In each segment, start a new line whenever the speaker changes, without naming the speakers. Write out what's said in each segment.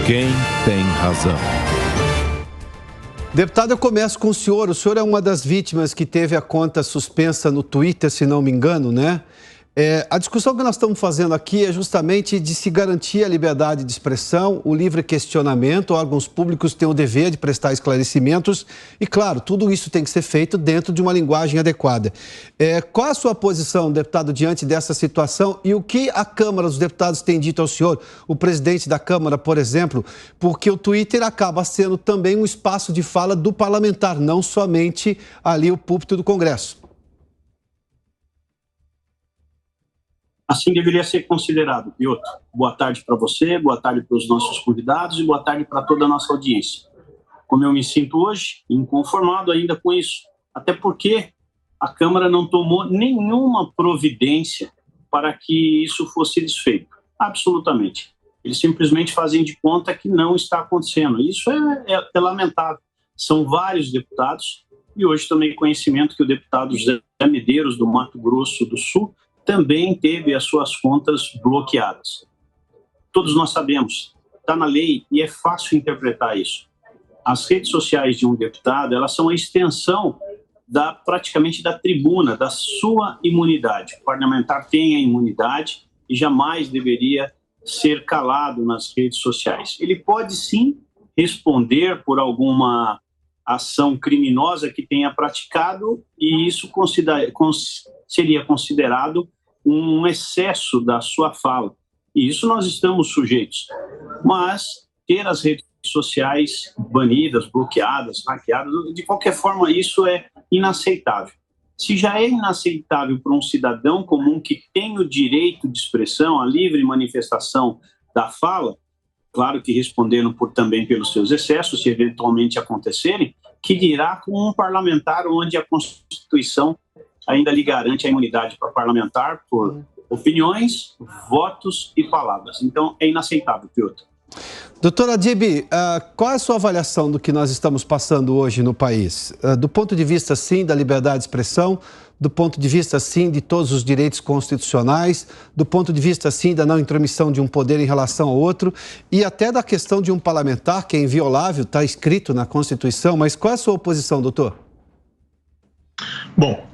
Quem tem razão?
Deputado, eu começo com o senhor. O senhor é uma das vítimas que teve a conta suspensa no Twitter, se não me engano, né? A discussão que nós estamos fazendo aqui é justamente de se garantir a liberdade de expressão, o livre questionamento. Órgãos públicos têm o dever de prestar esclarecimentos e, claro, tudo isso tem que ser feito dentro de uma linguagem adequada. Qual a sua posição, deputado, diante dessa situação e o que a Câmara dos Deputados tem dito ao senhor, o presidente da Câmara, por exemplo, porque o Twitter acaba sendo também um espaço de fala do parlamentar, não somente ali o púlpito do Congresso.
Assim deveria ser considerado. Piotr, boa tarde para você, boa tarde para os nossos convidados e boa tarde para toda a nossa audiência. Como eu me sinto hoje, inconformado ainda com isso, até porque a Câmara não tomou nenhuma providência para que isso fosse desfeito, absolutamente. Eles simplesmente fazem de conta que não está acontecendo. Isso é lamentável. São vários deputados e hoje tomei conhecimento que o deputado José Medeiros, do Mato Grosso do Sul, também teve as suas contas bloqueadas. Todos nós sabemos, está na lei e é fácil interpretar isso. As redes sociais de um deputado, elas são a extensão praticamente da tribuna, da sua imunidade. O parlamentar tem a imunidade e jamais deveria ser calado nas redes sociais. Ele pode sim responder por alguma ação criminosa que tenha praticado e isso seria considerado um excesso da sua fala. E isso nós estamos sujeitos. Mas ter as redes sociais banidas, bloqueadas, hackeadas, de qualquer forma, isso é inaceitável. Se já é inaceitável para um cidadão comum que tem o direito de expressão, a livre manifestação da fala, claro que respondendo também pelos seus excessos, se eventualmente acontecerem, que dirá com um parlamentar onde a Constituição ainda lhe garante a imunidade para parlamentar por opiniões, votos e palavras. Então, é inaceitável, Piotr.
Doutora Adib, qual é a sua avaliação do que nós estamos passando hoje no país? Do ponto de vista, sim, da liberdade de expressão, do ponto de vista, sim, de todos os direitos constitucionais, do ponto de vista, sim, da não intromissão de um poder em relação ao outro e até da questão de um parlamentar, que é inviolável, está escrito na Constituição, mas qual é a sua oposição, doutor?
Bom,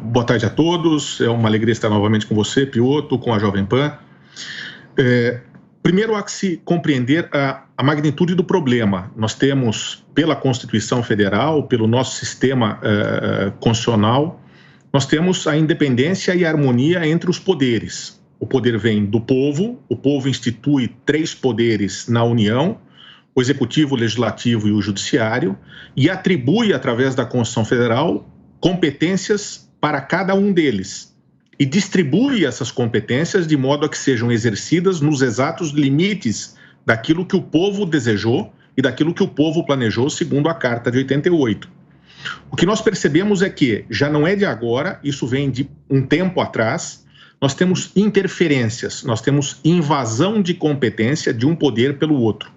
boa tarde a todos, é uma alegria estar novamente com você, Piotr, com a Jovem Pan. Primeiro há que se compreender a magnitude do problema. Nós temos, pela Constituição Federal, pelo nosso sistema constitucional, nós temos a independência e a harmonia entre os poderes. O poder vem do povo, o povo institui 3 poderes na União, o Executivo, o Legislativo e o Judiciário, e atribui, através da Constituição Federal, competências para cada um deles e distribui essas competências de modo a que sejam exercidas nos exatos limites daquilo que o povo desejou e daquilo que o povo planejou segundo a Carta de 88. O que nós percebemos é que já não é de agora, isso vem de um tempo atrás, nós temos interferências, nós temos invasão de competência de um poder pelo outro.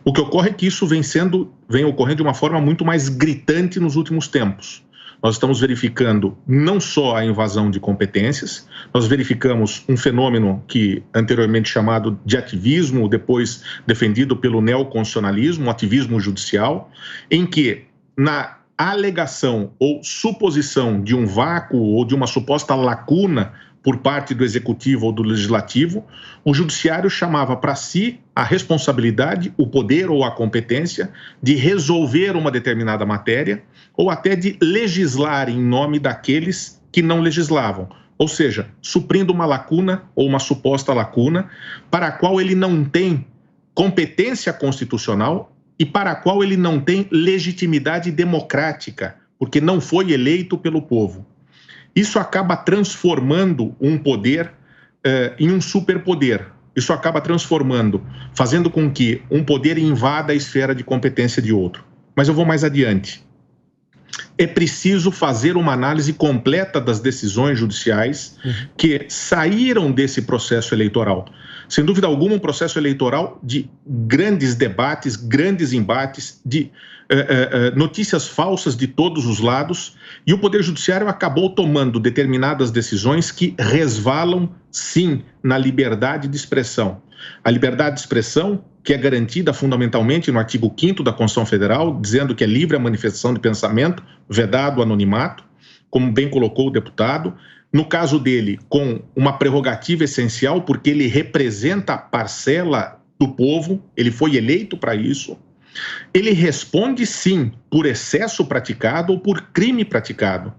O que ocorre é que isso vem ocorrendo de uma forma muito mais gritante nos últimos tempos. Nós estamos verificando não só a invasão de competências, nós verificamos um fenômeno que anteriormente chamado de ativismo, depois defendido pelo neoconstitucionalismo, o ativismo judicial, em que na alegação ou suposição de um vácuo ou de uma suposta lacuna por parte do Executivo ou do Legislativo, o Judiciário chamava para si a responsabilidade, o poder ou a competência de resolver uma determinada matéria ou até de legislar em nome daqueles que não legislavam, ou seja, suprindo uma lacuna ou uma suposta lacuna para a qual ele não tem competência constitucional e para a qual ele não tem legitimidade democrática, porque não foi eleito pelo povo. Isso acaba transformando um poder em um superpoder. Isso acaba transformando, fazendo com que um poder invada a esfera de competência de outro. Mas eu vou mais adiante. É preciso fazer uma análise completa das decisões judiciais que saíram desse processo eleitoral. sem dúvida alguma, um processo eleitoral de grandes debates, grandes embates, de notícias falsas de todos os lados, e o Poder Judiciário acabou tomando determinadas decisões que resvalam, sim, na liberdade de expressão. A liberdade de expressão, que é garantida fundamentalmente no artigo 5º da Constituição Federal, dizendo que é livre a manifestação de pensamento, vedado o anonimato, como bem colocou o deputado, no caso dele, com uma prerrogativa essencial, porque ele representa a parcela do povo, ele foi eleito para isso. Ele responde, sim, por excesso praticado ou por crime praticado.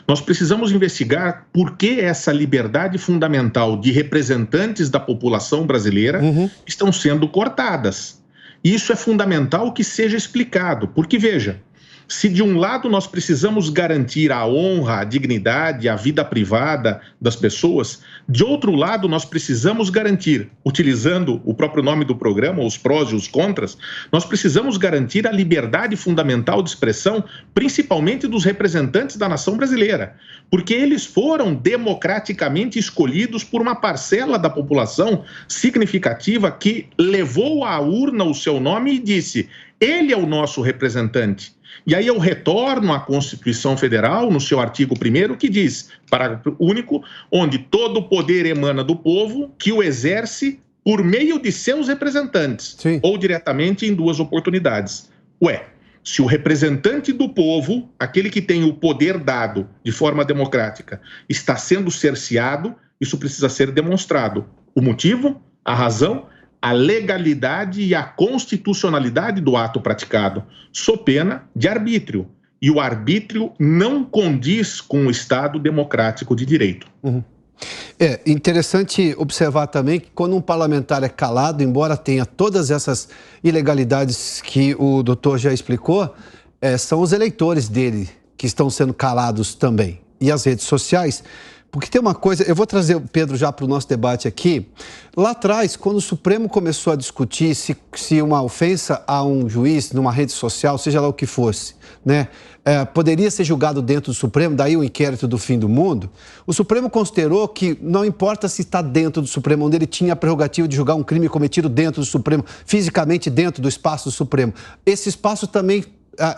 Nós precisamos investigar por que essa liberdade fundamental de representantes da população brasileira estão sendo cortadas. E isso é fundamental que seja explicado, porque, veja, se de um lado nós precisamos garantir a honra, a dignidade, a vida privada das pessoas, de outro lado nós precisamos garantir, utilizando o próprio nome do programa, os prós e os contras, nós precisamos garantir a liberdade fundamental de expressão, principalmente dos representantes da nação brasileira, porque eles foram democraticamente escolhidos por uma parcela da população significativa que levou à urna o seu nome e disse: ele é o nosso representante. E aí eu retorno à Constituição Federal, no seu artigo 1º, que diz, parágrafo único, onde todo o poder emana do povo, que o exerce por meio de seus representantes, sim, ou diretamente em 2 oportunidades. Se o representante do povo, aquele que tem o poder dado de forma democrática, está sendo cerceado, isso precisa ser demonstrado. O motivo, a razão, a legalidade e a constitucionalidade do ato praticado, sob pena de arbítrio. E o arbítrio não condiz com o Estado democrático de direito.
É interessante observar também que quando um parlamentar é calado, embora tenha todas essas ilegalidades que o doutor já explicou, são os eleitores dele que estão sendo calados também. E as redes sociais... Porque tem uma coisa, eu vou trazer o Pedro já para o nosso debate aqui. Lá atrás, quando o Supremo começou a discutir se uma ofensa a um juiz numa rede social, seja lá o que fosse, né, poderia ser julgado dentro do Supremo, daí o inquérito do fim do mundo, o Supremo considerou que não importa se está dentro do Supremo, onde ele tinha a prerrogativa de julgar um crime cometido dentro do Supremo, fisicamente dentro do espaço do Supremo. Esse espaço também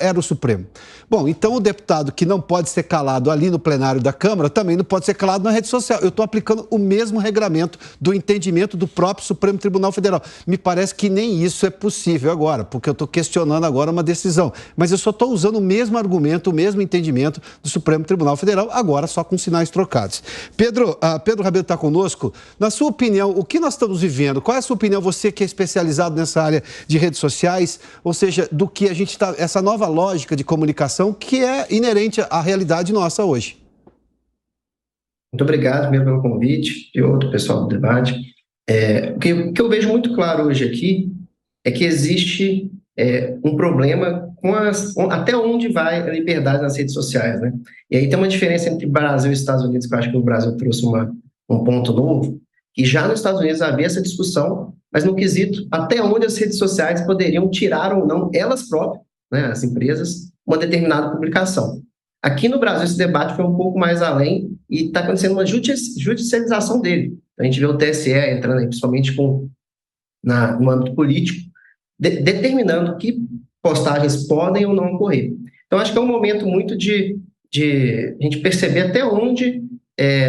era o Supremo. Bom, então o deputado que não pode ser calado ali no plenário da Câmara também não pode ser calado na rede social. Eu estou aplicando o mesmo regramento do entendimento do próprio Supremo Tribunal Federal. Me parece que nem isso é possível agora, porque eu estou questionando agora uma decisão. Mas eu só estou usando o mesmo argumento, o mesmo entendimento do Supremo Tribunal Federal, agora só com sinais trocados. Pedro Rabelo está conosco. Na sua opinião, o que nós estamos vivendo? Qual é a sua opinião, você que é especializado nessa área de redes sociais, ou seja, do que a gente está... essa nova lógica de comunicação que é inerente à realidade nossa hoje.
Muito obrigado primeiro pelo convite e outro pessoal do debate. O que eu vejo muito claro hoje aqui é que existe um problema com até onde vai a liberdade nas redes sociais, né? E aí tem uma diferença entre Brasil e Estados Unidos, que eu acho que o Brasil trouxe um ponto novo, que já nos Estados Unidos havia essa discussão, mas no quesito até onde as redes sociais poderiam tirar ou não, elas próprias, né, as empresas, uma determinada publicação. Aqui no Brasil, esse debate foi um pouco mais além e está acontecendo uma judicialização dele. A gente vê o TSE entrando aí, principalmente no âmbito político, determinando que postagens podem ou não ocorrer. Então, acho que é um momento muito de a gente perceber até onde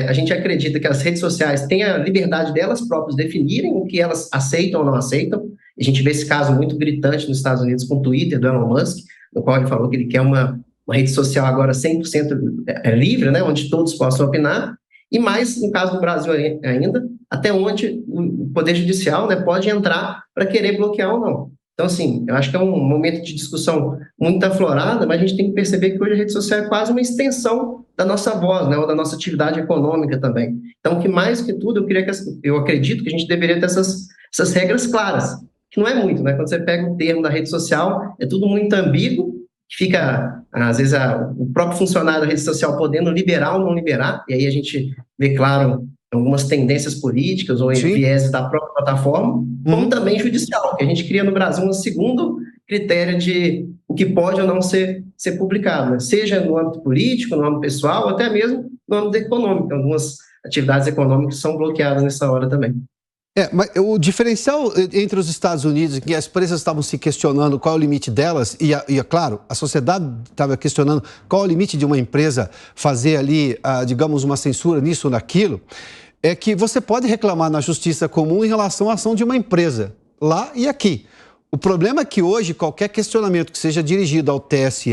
a gente acredita que as redes sociais têm a liberdade delas próprias definirem o que elas aceitam ou não aceitam. A gente vê esse caso muito gritante nos Estados Unidos com o Twitter do Elon Musk, no qual ele falou que ele quer uma rede social agora 100% livre, né, onde todos possam opinar, e mais, no caso do Brasil ainda, até onde o Poder Judicial, né, pode entrar para querer bloquear ou não. Então, assim, eu acho que é um momento de discussão muito aflorada, mas a gente tem que perceber que hoje a rede social é quase uma extensão da nossa voz, né, ou da nossa atividade econômica também. Então, que mais que tudo, eu acredito que a gente deveria ter essas regras claras, que não é muito, né? Quando você pega o termo da rede social, é tudo muito ambíguo, fica, às vezes, o próprio funcionário da rede social podendo liberar ou não liberar, e aí a gente vê, claro, algumas tendências políticas ou viés da própria plataforma, como também judicial, que a gente cria no Brasil um segundo critério de o que pode ou não ser publicado, né? Seja no âmbito político, no âmbito pessoal, ou até mesmo no âmbito econômico. Algumas atividades econômicas são bloqueadas nessa hora também.
Mas o diferencial entre os Estados Unidos, em que as empresas estavam se questionando qual é o limite delas, claro, a sociedade estava questionando qual é o limite de uma empresa fazer ali, digamos, uma censura nisso ou naquilo, é que você pode reclamar na justiça comum em relação à ação de uma empresa, lá e aqui. O problema é que hoje qualquer questionamento que seja dirigido ao TSE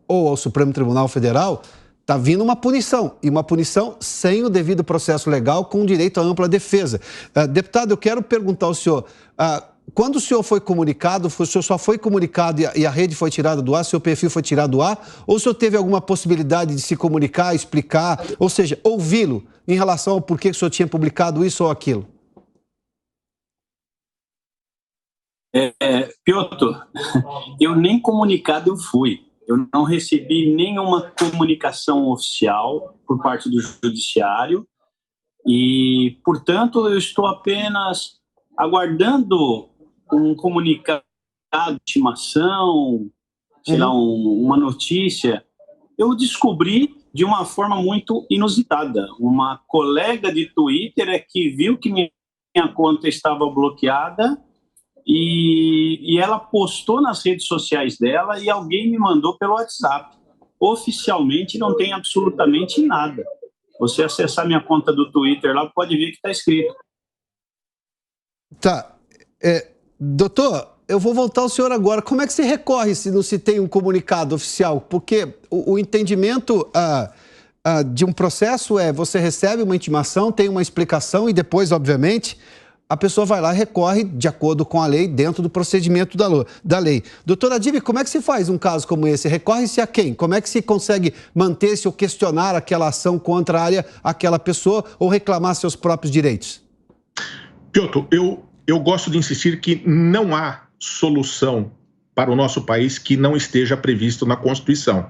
ou ao Supremo Tribunal Federal, está vindo uma punição, e uma punição sem o devido processo legal, com direito à ampla defesa. Deputado, eu quero perguntar ao senhor, quando o senhor foi comunicado, o senhor só foi comunicado e a rede foi tirada do ar, seu perfil foi tirado do ar, ou o senhor teve alguma possibilidade de se comunicar, explicar, ou seja, ouvi-lo em relação ao porquê que o senhor tinha publicado isso ou aquilo?
Piotr, eu nem comunicado eu fui. Eu não recebi nenhuma comunicação oficial por parte do Judiciário e, portanto, eu estou apenas aguardando um comunicado de intimação, sei lá, uma notícia. Eu descobri de uma forma muito inusitada. Uma colega de Twitter que viu que minha conta estava bloqueada e ela postou nas redes sociais dela e alguém me mandou pelo WhatsApp. Oficialmente não tem absolutamente nada. Você acessar minha conta do Twitter lá, pode ver que está escrito.
Tá. Doutor, eu vou voltar ao senhor agora. Como é que se recorre se não se tem um comunicado oficial? Porque o entendimento de um processo você recebe uma intimação, tem uma explicação e depois, obviamente, a pessoa vai lá e recorre de acordo com a lei, dentro do procedimento da lei. Doutora Adib, como é que se faz um caso como esse? Recorre-se a quem? Como é que se consegue manter-se ou questionar aquela ação contrária àquela pessoa ou reclamar seus próprios direitos?
Piotr, eu gosto de insistir que não há solução para o nosso país que não esteja previsto na Constituição.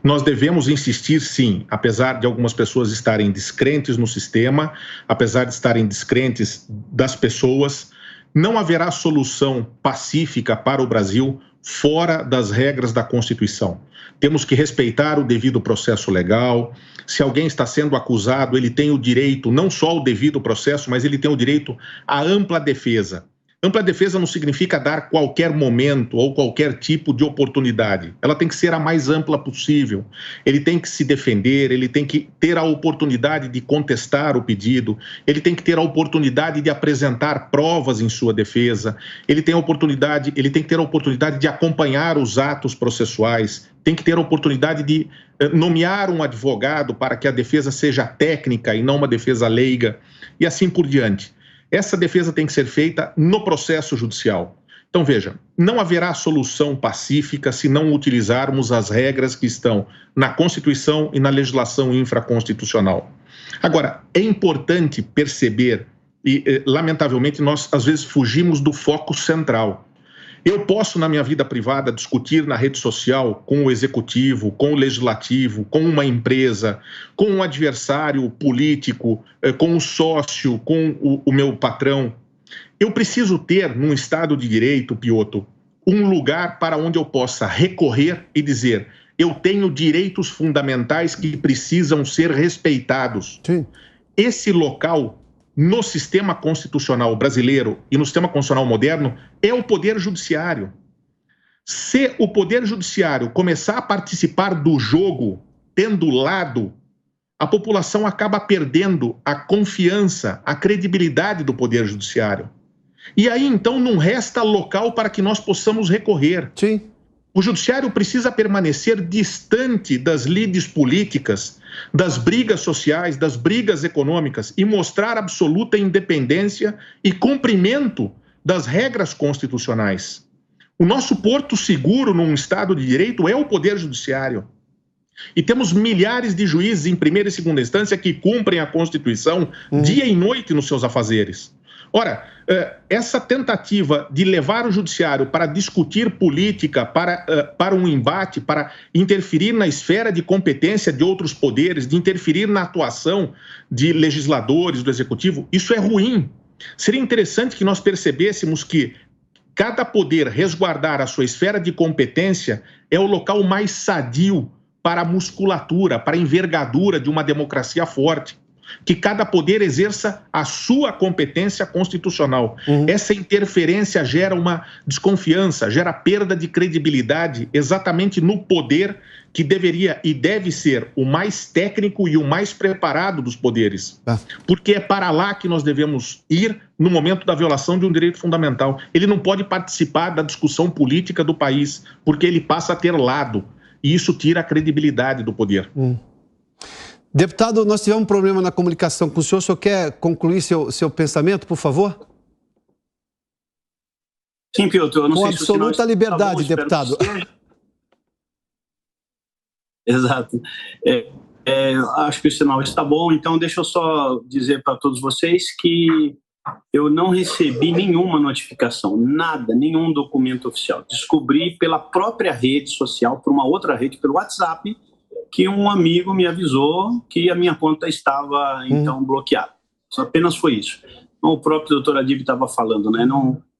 Nós devemos insistir, sim, apesar de algumas pessoas estarem descrentes no sistema, apesar de estarem descrentes das pessoas, não haverá solução pacífica para o Brasil fora das regras da Constituição. Temos que respeitar o devido processo legal. Se alguém está sendo acusado, ele tem o direito, não só ao devido processo, mas ele tem o direito à ampla defesa. Ampla defesa não significa dar qualquer momento ou qualquer tipo de oportunidade. Ela tem que ser a mais ampla possível. Ele tem que se defender, ele tem que ter a oportunidade de contestar o pedido, ele tem que ter a oportunidade de apresentar provas em sua defesa, ele tem que ter a oportunidade de acompanhar os atos processuais, tem que ter a oportunidade de nomear um advogado para que a defesa seja técnica e não uma defesa leiga, e assim por diante. Essa defesa tem que ser feita no processo judicial. Então, veja, não haverá solução pacífica se não utilizarmos as regras que estão na Constituição e na legislação infraconstitucional. Agora, é importante perceber, e lamentavelmente nós às vezes fugimos do foco central. Eu posso, na minha vida privada, discutir na rede social com o executivo, com o legislativo, com uma empresa, com um adversário político, com um sócio, com o meu patrão. Eu preciso ter, num Estado de Direito, Piotr, um lugar para onde eu possa recorrer e dizer: eu tenho direitos fundamentais que precisam ser respeitados.
Sim.
Esse local, no sistema constitucional brasileiro e no sistema constitucional moderno, é o Poder Judiciário. Se o Poder Judiciário começar a participar do jogo, tendo lado, a população acaba perdendo a confiança, a credibilidade do Poder Judiciário. E aí, então, não resta local para que nós possamos recorrer.
Sim.
O judiciário precisa permanecer distante das lides políticas, das brigas sociais, das brigas econômicas e mostrar absoluta independência e cumprimento das regras constitucionais. O nosso porto seguro num Estado de Direito é o Poder Judiciário. E temos milhares de juízes em primeira e segunda instância que cumprem a Constituição dia e noite nos seus afazeres. Ora, essa tentativa de levar o judiciário para discutir política, para um embate, para interferir na esfera de competência de outros poderes, de interferir na atuação de legisladores, do executivo, isso é ruim. Seria interessante que nós percebêssemos que cada poder resguardar a sua esfera de competência é o local mais sadio para a musculatura, para a envergadura de uma democracia forte. que cada poder exerça a sua competência constitucional. Essa interferência gera uma desconfiança, gera perda de credibilidade exatamente no poder que deveria e deve ser o mais técnico e o mais preparado dos poderes. Porque é para lá que nós devemos ir no momento da violação de um direito fundamental. Ele não pode participar da discussão política do país, porque ele passa a ter lado, e isso tira a credibilidade do poder.
Deputado, nós tivemos um problema na comunicação com o senhor quer concluir seu pensamento, por favor?
Sim, Piotr, eu não sei se o sinal
absoluta liberdade,
tá bom,
deputado.
Exato. Acho que o sinal está bom, então deixa eu só dizer para todos vocês que eu não recebi nenhuma notificação, nada, nenhum documento oficial. Descobri pela própria rede social, por uma outra rede, pelo WhatsApp, que um amigo me avisou que a minha conta estava, então, bloqueada. Só apenas foi isso. O próprio doutor Adib estava falando, né?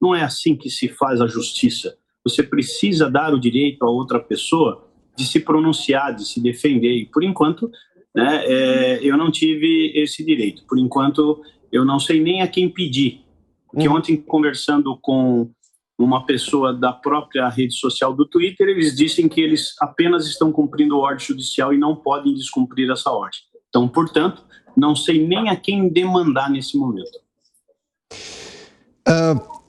Não é assim que se faz a justiça. Você precisa dar o direito a outra pessoa de se pronunciar, de se defender. E, por enquanto, né, eu não tive esse direito. Por enquanto, eu não sei nem a quem pedir. Porque ontem, conversando com uma pessoa da própria rede social do Twitter, eles dizem que eles apenas estão cumprindo ordem judicial e não podem descumprir essa ordem. Então, portanto, não sei nem a quem demandar nesse momento.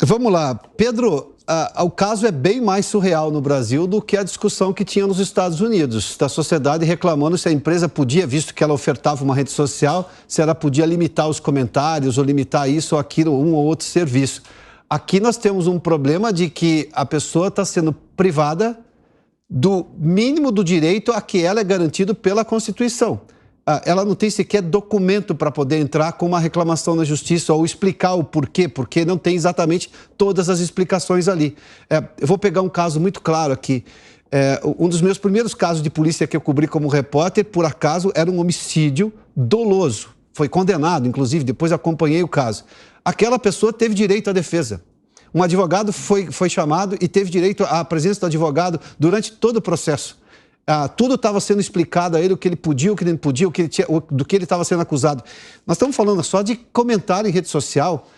Vamos lá. Pedro, o caso é bem mais surreal no Brasil do que a discussão que tinha nos Estados Unidos, da sociedade reclamando se a empresa podia, visto que ela ofertava uma rede social, se ela podia limitar os comentários ou limitar isso ou aquilo, um ou outro serviço. Aqui nós temos um problema de que a pessoa está sendo privada do mínimo do direito a que ela é garantido pela Constituição. Ela não tem sequer documento para poder entrar com uma reclamação na justiça ou explicar o porquê, porque não tem exatamente todas as explicações ali. Eu vou pegar um caso muito claro aqui. Um dos meus primeiros casos de polícia que eu cobri como repórter, por acaso, era um homicídio doloso. Foi condenado, inclusive, depois acompanhei o caso. Aquela pessoa teve direito à defesa. Um advogado foi chamado e teve direito à presença do advogado durante todo o processo. Tudo estava sendo explicado a ele, o que ele podia, o que ele não podia, do que ele estava sendo acusado. Nós estamos falando só de comentário em rede social,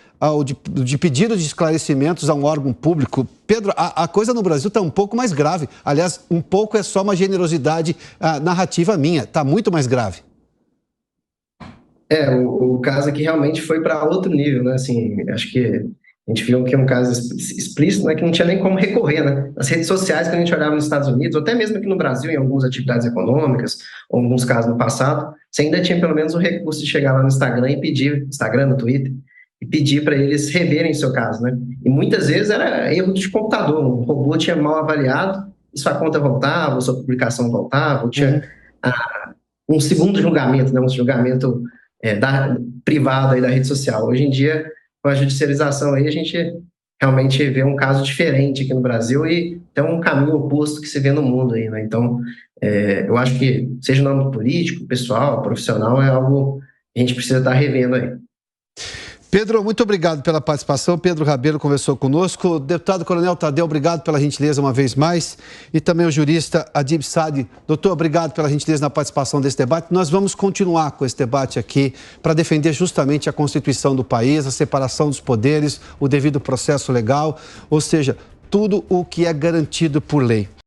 de pedido de esclarecimentos a um órgão público. Pedro, a coisa no Brasil está um pouco mais grave. Aliás, um pouco é só uma generosidade narrativa minha. Está muito mais grave.
O caso aqui realmente foi para outro nível, né? Assim, acho que a gente viu que é um caso explícito, né, que não tinha nem como recorrer, né? As redes sociais, quando a gente olhava nos Estados Unidos, ou até mesmo aqui no Brasil, em algumas atividades econômicas, ou em alguns casos no passado, você ainda tinha pelo menos o recurso de chegar lá no Instagram e pedir, no Twitter, e pedir para eles reverem o seu caso, né? E muitas vezes era erro de computador, um robô tinha mal avaliado, e sua conta voltava, ou sua publicação voltava, ou tinha um segundo julgamento, né? Um julgamento privado aí da rede social. Hoje em dia, com a judicialização aí, a gente realmente vê um caso diferente aqui no Brasil e tem um caminho oposto que se vê no mundo aí, né? Então, eu acho que, seja no âmbito político, pessoal, profissional, é algo que a gente precisa estar revendo aí.
Pedro, muito obrigado pela participação. Pedro Rabelo conversou conosco. Deputado Coronel Tadeu, obrigado pela gentileza uma vez mais. E também o jurista Adib Saad. Doutor, obrigado pela gentileza na participação desse debate. Nós vamos continuar com esse debate aqui para defender justamente a Constituição do país, a separação dos poderes, o devido processo legal, ou seja, tudo o que é garantido por lei.